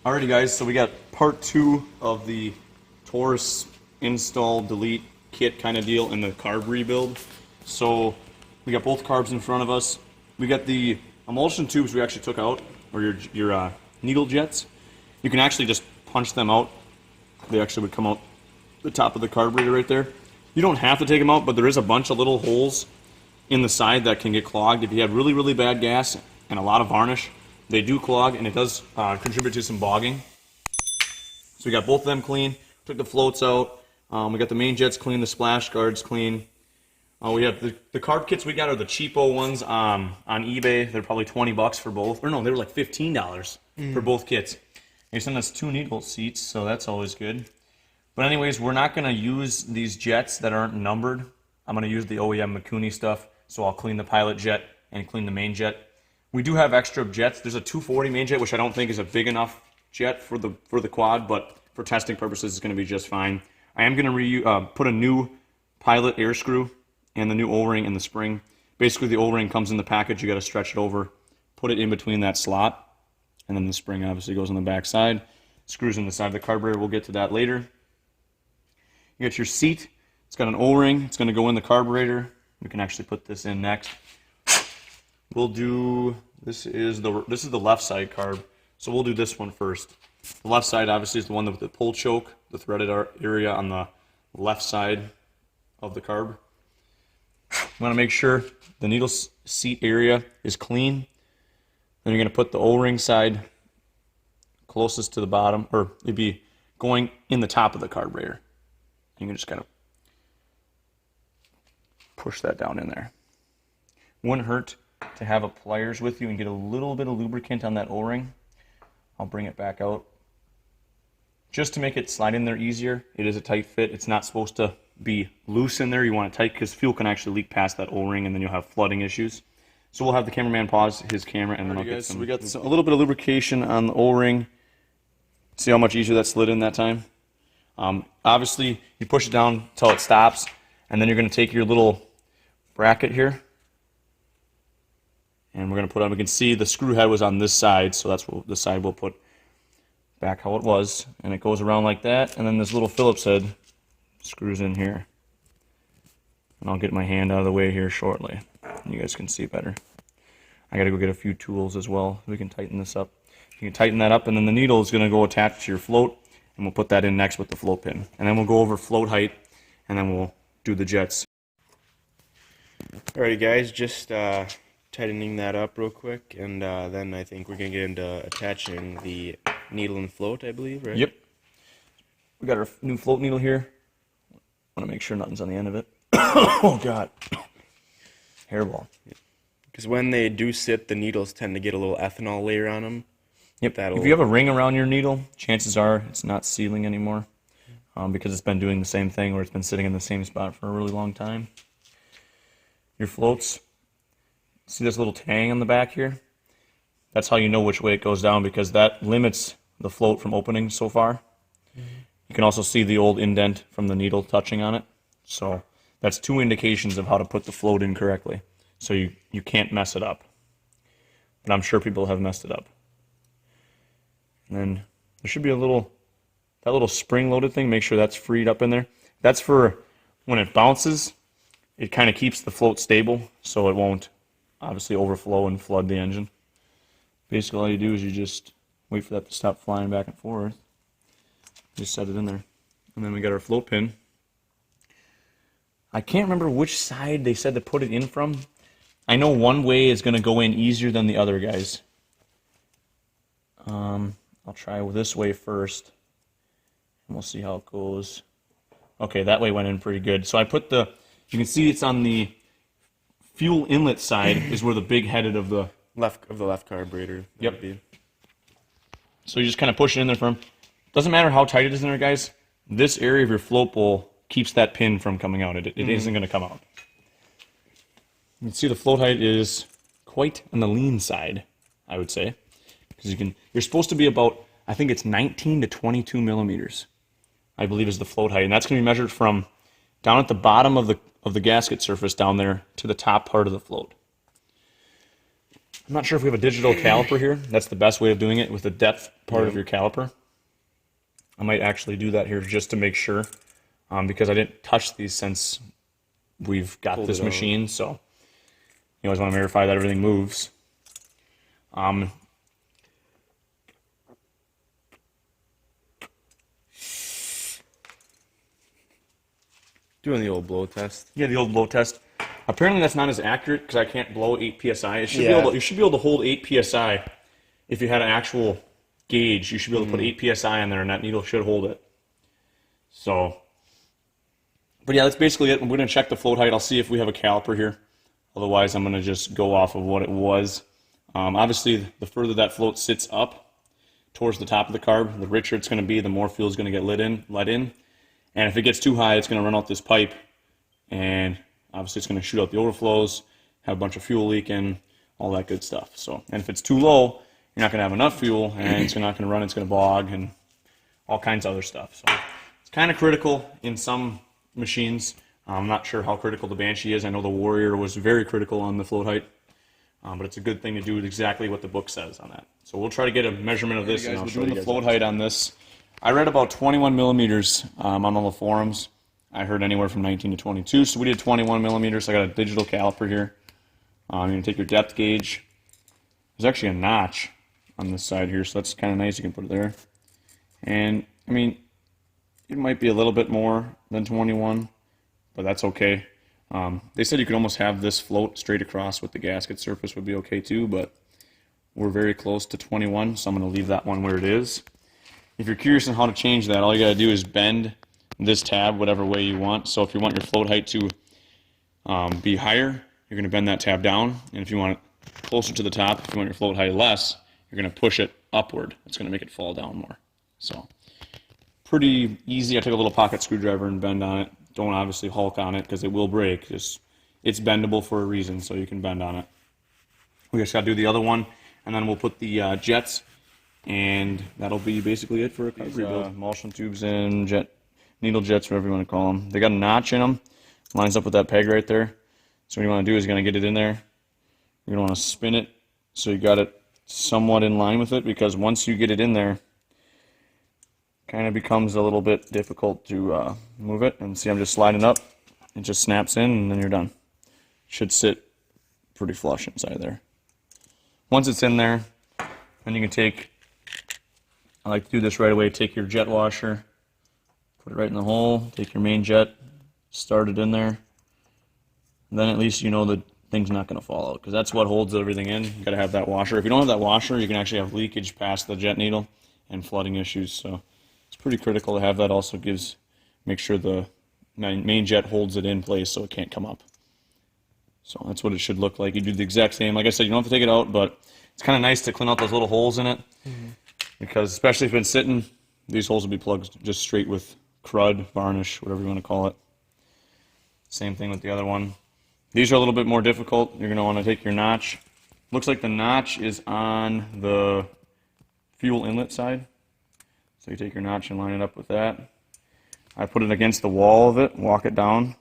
Alrighty guys, so we got part 2 of the Taurus install delete kit kind of deal in the carb rebuild. So we got both carbs in front of us. We got the emulsion tubes we actually took out, or your needle jets. You can actually just punch them out. They actually would come out the top of the carburetor right there. You don't have to take them out, but there is a bunch of little holes in the side that can get clogged. If you have really, really bad gas and a lot of varnish, they do clog, and it does contribute to some bogging. So we got both of them clean. Took the floats out. We got the main jets clean, the splash guards clean. We have the carb kits we got are the cheapo ones on eBay. They're probably 20 bucks for both. Or no, they were like $15 for both kits. They sent us 2 needle seats, so that's always good. But anyways, we're not going to use these jets that aren't numbered. I'm going to use the OEM Mikuni stuff, so I'll clean the pilot jet and clean the main jet. We do have extra jets. There's a 240 main jet, which I don't think is a big enough jet for the quad, but for testing purposes, it's going to be just fine. I am going to put a new pilot air screw and the new O-ring in the spring. Basically, the O-ring comes in the package. You got to stretch it over, put it in between that slot, and then the spring obviously goes on the back side. Screws in the side of the carburetor. We'll get to that later. You got your seat. It's got an O-ring. It's going to go in the carburetor. We can actually put this in next. We'll do, this is the left side carb, so we'll do this one first. The left side obviously is the one with the pull choke, the threaded area on the left side of the carb. You want to make sure the needle seat area is clean. Then you're going to put the O-ring side closest to the bottom, or it'd be going in the top of the carburetor. You can just kind of push that down in there. Wouldn't hurt to have a pliers with you and get a little bit of lubricant on that O-ring. I'll bring it back out. Just to make it slide in there easier, it is a tight fit. It's not supposed to be loose in there. You want it tight because fuel can actually leak past that O-ring and then you'll have flooding issues. So we'll have the cameraman pause his camera and then I'll get some. So we got a little bit of lubrication on the O-ring. See how much easier that slid in that time? Obviously, you push it down until it stops, and then you're going to take your little bracket here, and we're going to put on, we can see the screw head was on this side, so that's the side we'll put back how it was, and it goes around like that, and then this little Phillips head screws in here. And I'll get my hand out of the way here shortly, and you guys can see better. I got to go get a few tools as well, so we can tighten this up. You can tighten that up, and then the needle is going to go attached to your float, and we'll put that in next with the float pin. And then we'll go over float height, and then we'll do the jets. Alrighty guys, just tightening that up real quick, and then I think we're going to get into attaching the needle and float, I believe, right? Yep. We got our new float needle here. Want to make sure nothing's on the end of it. Oh god. Hairball. Because when they do sit, the needles tend to get a little ethanol layer on them. Yep. If you have a ring around your needle, chances are it's not sealing anymore because it's been doing the same thing or it's been sitting in the same spot for a really long time. Your floats, see this little tang on the back here? That's how you know which way it goes down because that limits the float from opening so far. You can also see the old indent from the needle touching on it. So that's 2 indications of how to put the float in correctly. So you can't mess it up. But I'm sure people have messed it up. And then there should be that little spring-loaded thing. Make sure that's freed up in there. That's for when it bounces, it kind of keeps the float stable so it won't obviously overflow and flood the engine. Basically all you do is you just wait for that to stop flying back and forth. Just set it in there. And then we got our float pin. I can't remember which side they said to put it in from. I know one way is going to go in easier than the other, guys. I'll try this way first, and we'll see how it goes. Okay, that way went in pretty good. So I put you can see it's on the fuel inlet side is where the big headed of the left carburetor. Yep. So you just kind of push it in there from. Doesn't matter how tight it is in there, guys. This area of your float bowl keeps that pin from coming out. It isn't going to come out. You can see the float height is quite on the lean side, I would say. Because you're supposed to be about, I think it's 19 to 22 millimeters, I believe is the float height. And that's going to be measured from down at the bottom of the gasket surface down there to the top part of the float. I'm not sure if we have a digital caliper here. That's the best way of doing it with the depth part of your caliper. I might actually do that here just to make sure, because I didn't touch these since we've got this machine. So you always want to verify that everything moves. Doing the old blow test. Yeah, the old blow test. Apparently that's not as accurate because I can't blow 8 psi. It should you should be able to hold 8 psi if you had an actual gauge. You should be able to put 8 psi in there, and that needle should hold it. So, but yeah, that's basically it. I'm going to check the float height. I'll see if we have a caliper here. Otherwise, I'm going to just go off of what it was. Obviously, the further that float sits up towards the top of the carb, the richer it's going to be, the more fuel is going to get let in. And if it gets too high, it's going to run out this pipe, and obviously it's going to shoot out the overflows, have a bunch of fuel leaking, all that good stuff. So, and if it's too low, you're not going to have enough fuel, and it's not going to run, it's going to bog, and all kinds of other stuff. So it's kind of critical in some machines. I'm not sure how critical the Banshee is. I know the Warrior was very critical on the float height, but it's a good thing to do exactly what the book says on that. So we'll try to get a measurement of this, and I'll show you the float height on this. I read about 21 millimeters on all the forums. I heard anywhere from 19 to 22, so we did 21 millimeters. I got a digital caliper here. You're going to take your depth gauge. There's actually a notch on this side here, so that's kind of nice. You can put it there. And, I mean, it might be a little bit more than 21, but that's okay. They said you could almost have this float straight across with the gasket surface would be okay too, but we're very close to 21, so I'm going to leave that one where it is. If you're curious on how to change that, all you got to do is bend this tab whatever way you want. So if you want your float height to be higher, you're going to bend that tab down. And if you want it closer to the top, if you want your float height less, you're going to push it upward. It's going to make it fall down more. So pretty easy. I took a little pocket screwdriver and bend on it. Don't obviously hulk on it because it will break. Just it's bendable for a reason, so you can bend on it. We just got to do the other one, and then we'll put the jets. And that'll be basically it for a carb rebuild. Emulsion tubes and needle jets, whatever you want to call them. They got a notch in them. Lines up with that peg right there. So what you want to do is you're going to get it in there. You're going to want to spin it so you got it somewhat in line with it, because once you get it in there, it kind of becomes a little bit difficult to move it. And see, I'm just sliding up. It just snaps in, and then you're done. Should sit pretty flush inside there. Once it's in there, then you can take... I like to do this right away. Take your jet washer, put it right in the hole, take your main jet, start it in there, and then at least you know the thing's not going to fall out, because that's what holds everything in. You got to have that washer. If you don't have that washer, you can actually have leakage past the jet needle and flooding issues. So it's pretty critical to have that. Also make sure the main jet holds it in place so it can't come up. So that's what it should look like. You do the exact same. Like I said, you don't have to take it out, but it's kind of nice to clean out those little holes in it. Because especially if it's been sitting, these holes will be plugged just straight with crud, varnish, whatever you want to call it. Same thing with the other one. These are a little bit more difficult. You're going to want to take your notch. Looks like the notch is on the fuel inlet side. So you take your notch and line it up with that. I put it against the wall of it, walk it down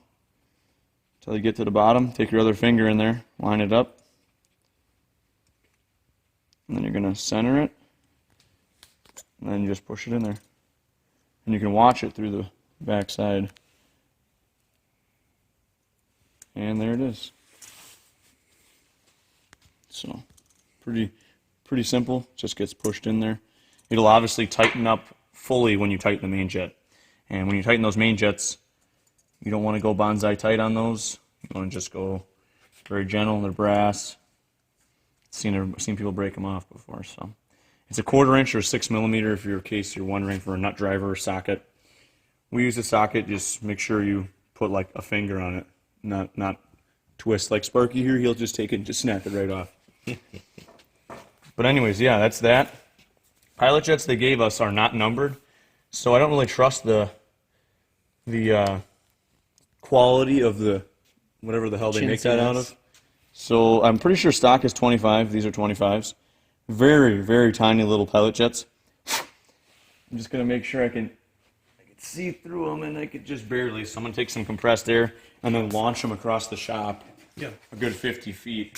until you get to the bottom. Take your other finger in there, line it up. And then you're going to center it. And then you just push it in there. And you can watch it through the back side. And there it is. So, pretty simple. Just gets pushed in there. It'll obviously tighten up fully when you tighten the main jet. And when you tighten those main jets, you don't want to go bonsai tight on those. You want to just go very gentle. They're brass. Seen people break them off before, so. It's a 1/4 inch or 6 millimeter if you're wondering for a nut driver or socket. We use a socket, just make sure you put like a finger on it, not twist like Sparky here. He'll just take it and just snap it right off. But anyways, yeah, that's that. Pilot jets they gave us are not numbered, so I don't really trust the quality of the whatever the hell they make that out of. So I'm pretty sure stock is 25. These are 25s. Very, very tiny little pilot jets. I'm just going to make sure I can see through them, and I could just barely. So I'm going to take some compressed air and then launch them across the shop a good 50 feet.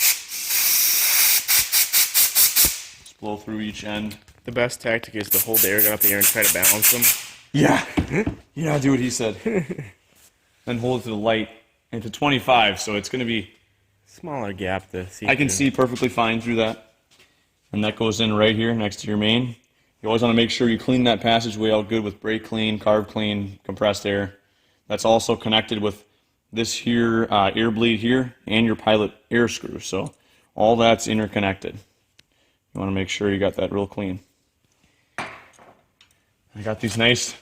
Just blow through each end. The best tactic is to hold the air gun up in the air and try to balance them. Yeah. Yeah, do what he said. Then hold it to the light and to 25, so it's going to be... Smaller gap to see. I can see perfectly fine through that. And that goes in right here next to your main. You always want to make sure you clean that passageway out good with brake clean, carb clean, compressed air. That's also connected with this here air bleed here and your pilot air screw. So all that's interconnected. You want to make sure you got that real clean. I got these nice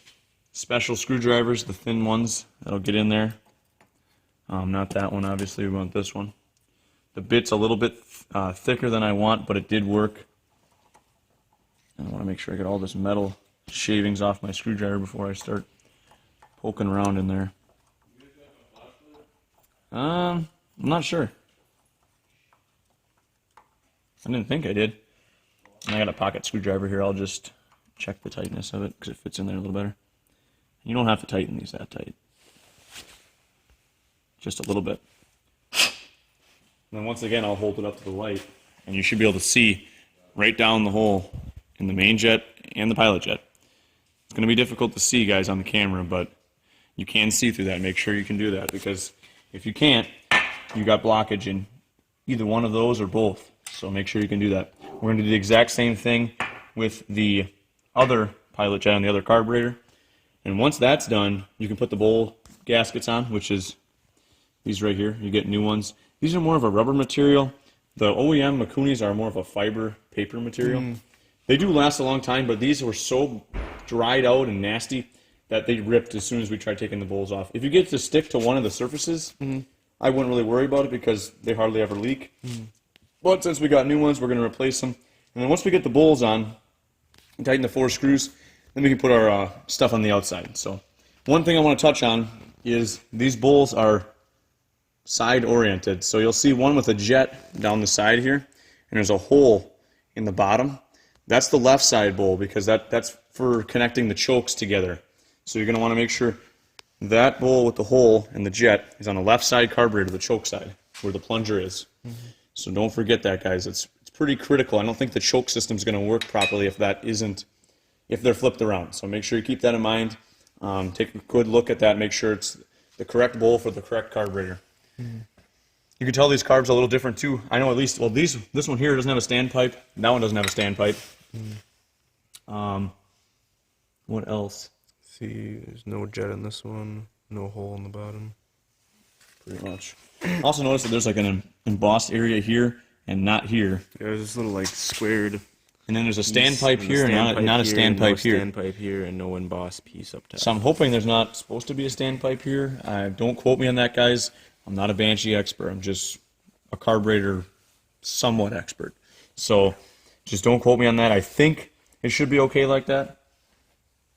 special screwdrivers, the thin ones that'll get in there. Not that one, obviously. We want this one. The bit's a little bit thicker than I want, but it did work. And I want to make sure I get all this metal shavings off my screwdriver before I start poking around in there. I'm not sure. I didn't think I did. And I got a pocket screwdriver here. I'll just check the tightness of it because it fits in there a little better. You don't have to tighten these that tight. Just a little bit. And then once again, I'll hold it up to the light, and you should be able to see right down the hole in the main jet and the pilot jet. It's going to be difficult to see, guys, on the camera, but you can see through that. Make sure you can do that, because if you can't, you got blockage in either one of those or both. So make sure you can do that. We're going to do the exact same thing with the other pilot jet and the other carburetor. And once that's done, you can put the bowl gaskets on, which is these right here. You get new ones. These are more of a rubber material. The OEM Makunis are more of a fiber paper material. They do last a long time, but these were so dried out and nasty that they ripped as soon as we tried taking the bowls off. If you get to stick to one of the surfaces, I wouldn't really worry about it because they hardly ever leak. But since we got new ones, we're going to replace them. And then once we get the bowls on, tighten the 4 screws, then we can put our stuff on the outside. So one thing I want to touch on is these bowls are side oriented. So you'll see one with a jet down the side here, and there's a hole in the bottom. That's the left side bowl because that's for connecting the chokes together. So you're going to want to make sure that bowl with the hole and the jet is on the left side carburetor, the choke side, where the plunger is. So don't forget that, guys. It's pretty critical. I don't think the choke system is going to work properly if they're flipped around. So make sure you keep that in mind. Take a good look at that. Make sure it's the correct bowl for the correct carburetor. You can tell these carbs are a little different too. I know at least, well, this one here doesn't have a standpipe. That one doesn't have a standpipe. What else? See, there's no jet in this one. No hole in the bottom. Pretty much. Also notice that there's like an embossed area here and not here. Yeah, there's this little like squared. And then there's a standpipe here and not a standpipe here. Standpipe here and no embossed piece up top. So I'm hoping there's not supposed to be a standpipe here. Don't quote me on that, guys. I'm not a Banshee expert. I'm just a carburetor somewhat expert. So just don't quote me on that. I think it should be okay like that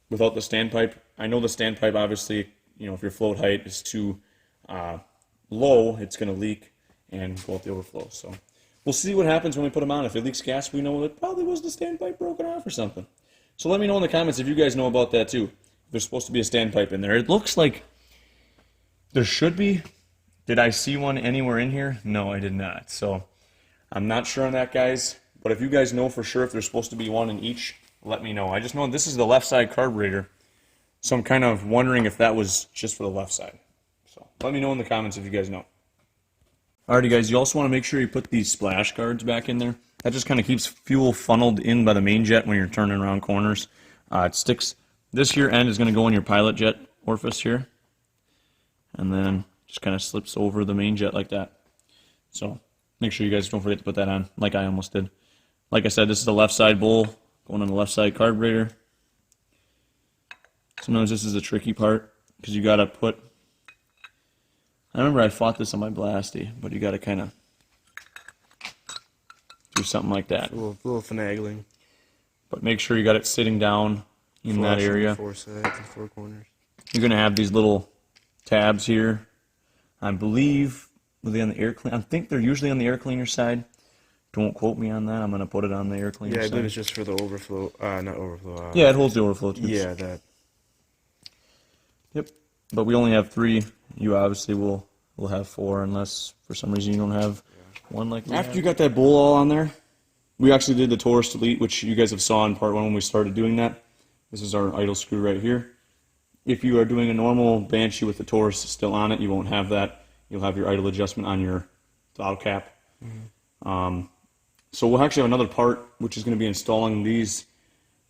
without the standpipe. I know the standpipe, obviously, if your float height is too low, it's going to leak and go out the overflow. So we'll see what happens when we put them on. If it leaks gas, we know it probably was the standpipe broken off or something. So let me know in the comments if you guys know about that too. If there's supposed to be a standpipe in there. It looks like there should be. Did I see one anywhere in here? No, I did not. So I'm not sure on that, guys. But if you guys know for sure if there's supposed to be one in each, let me know. I just know this is the left side carburetor. So I'm kind of wondering if that was just for the left side. So let me know in the comments if you guys know. Alrighty, guys, you also want to make sure you put these splash guards back in there. That just kind of keeps fuel funneled in by the main jet when you're turning around corners. It sticks. This here end is going to go in your pilot jet orifice here. And then just kind of slips over the main jet like that. So make sure you guys don't forget to put that on, like I almost did. Like I said, this is the left side bowl going on the left side carburetor. Sometimes this is a tricky part because you got to put. I remember I fought this on my Blasty, but you got to kind of do something like that. A little finagling. But make sure you got it sitting down in that area. 4 sides and 4 corners. You're going to have these little tabs here. I believe, were they on the air cleaner? I think they're usually on the air cleaner side. Don't quote me on that. I'm going to put it on the air cleaner side. Yeah, I believe it's just for the overflow. Not overflow. Yeah, it holds the overflow tubes. Yeah, that. Yep. But we only have 3. You obviously will have 4 unless for some reason you don't have one like we After have. you got that bowl all on there, We actually did the Taurus delete, which you guys have saw in part 1 when we started doing that. This is our idle screw right here. If you are doing a normal Banshee with the Taurus still on it, you won't have that. You'll have your idle adjustment on your throttle cap. So we'll actually have another part, which is going to be installing these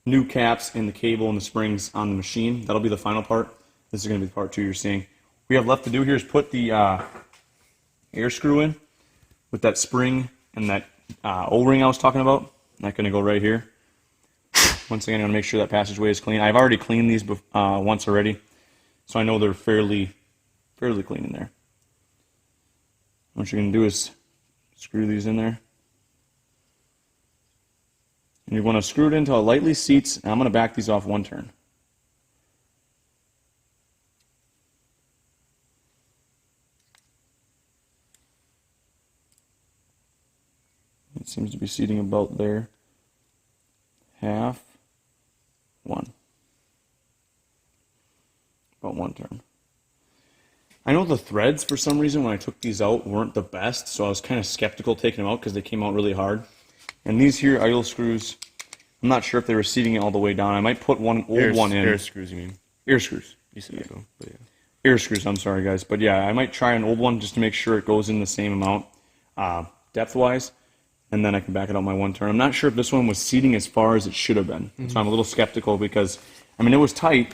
new caps and the cable and the springs on the machine. That'll be the final part. This is going to be part 2 you're seeing. What we have left to do here is put the air screw in with that spring and that O-ring I was talking about. That's going to go right here. Once again, I'm going to make sure that passageway is clean. I've already cleaned these once already, so I know they're fairly clean in there. What you're going to do is screw these in there. And you want to screw it until it lightly seats, and I'm going to back these off 1 turn. It seems to be seating about there. Half, 1. About 1 turn. I know the threads, for some reason, when I took these out, weren't the best, so I was kind of skeptical taking them out because they came out really hard. And these here idle screws, I'm not sure if they were seating it all the way down. I might put one old one in. Air screws, you mean? Ear screws. You said idle, but yeah. Ear screws, I'm sorry, guys. But yeah, I might try an old one just to make sure it goes in the same amount depth-wise, and then I can back it out my 1 turn. I'm not sure if this one was seating as far as it should have been. So I'm a little skeptical because, I mean, it was tight,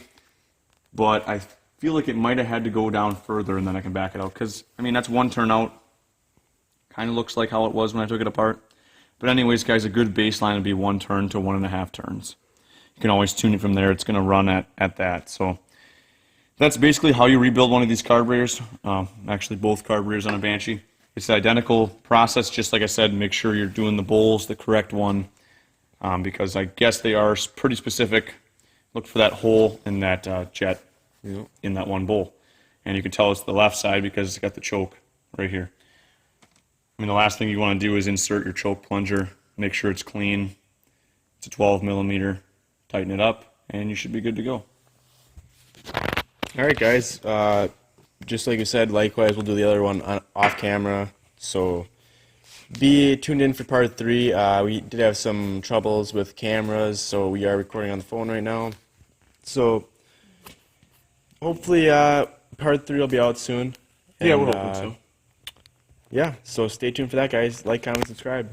but I feel like it might have had to go down further and then I can back it out. Because, I mean, that's 1 turn out. Kind of looks like how it was when I took it apart. But anyways, guys, a good baseline would be 1 turn to 1.5 turns. You can always tune it from there. It's going to run at that. So that's basically how you rebuild one of these carburetors. Actually, both carburetors on a Banshee. It's the identical process, just like I said. Make sure you're doing the bowls the correct one, because I guess they are pretty specific. Look for that hole in that jet in that one bowl. And you can tell it's the left side because it's got the choke right here. I mean, the last thing you want to do is insert your choke plunger. Make sure it's clean. It's a 12 millimeter. Tighten it up, and you should be good to go. All right, guys. Just like you said, likewise, we'll do the other one off camera. So be tuned in for part 3. We did have some troubles with cameras, so we are recording on the phone right now. So hopefully part 3 will be out soon. Yeah, we're hoping so. Yeah, so stay tuned for that, guys. Like, comment, subscribe.